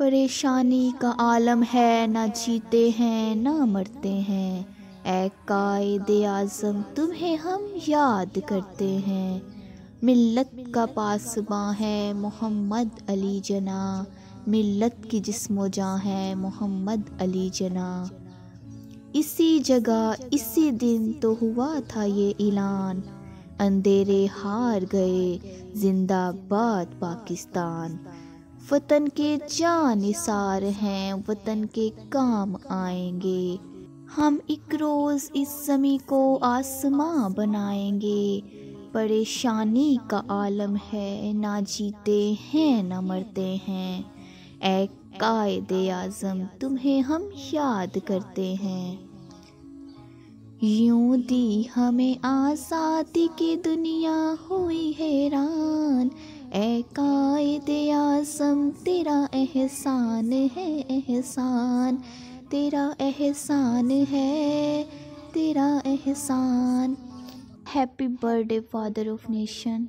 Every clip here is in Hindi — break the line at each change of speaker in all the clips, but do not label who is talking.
परेशानी का आलम है, ना जीते हैं ना मरते हैं। ऐ कायदे आज़म तुम्हें हम याद करते हैं। मिल्लत का पासबां है मोहम्मद अली जना, मिल्लत की जिस्मो जां है मोहम्मद अली जना। इसी जगह इसी दिन तो हुआ था ये ऐलान, अंधेरे हार गए जिंदाबाद पाकिस्तान। वतन के जानिसार हैं, वतन के काम आएंगे। हम एक रोज़ इस ज़मी को आसमां बनाएंगे। परेशानी का आलम है, ना जीते हैं ना मरते हैं। ऐ कायदे आज़म तुम्हें हम याद करते हैं। यूं दी हमें आज़ादी की दुनिया हुई हैरान। ऐ कायदे आज़म तेरा एहसान है एहसान, तेरा एहसान है तेरा एहसान। Happy birthday father of nation.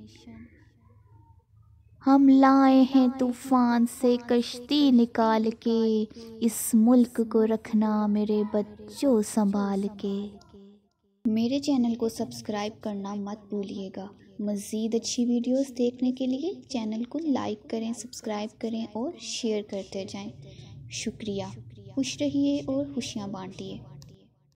हम लाए हैं तूफ़ान से कश्ती निकाल के, इस मुल्क को रखना मेरे बच्चों संभाल के। मेरे चैनल को सब्सक्राइब करना मत भूलिएगा। मज़ीद अच्छी वीडियोस देखने के लिए चैनल को लाइक करें, सब्सक्राइब करें और शेयर करते जाएं। शुक्रिया। खुश रहिए और खुशियाँ बांटिए।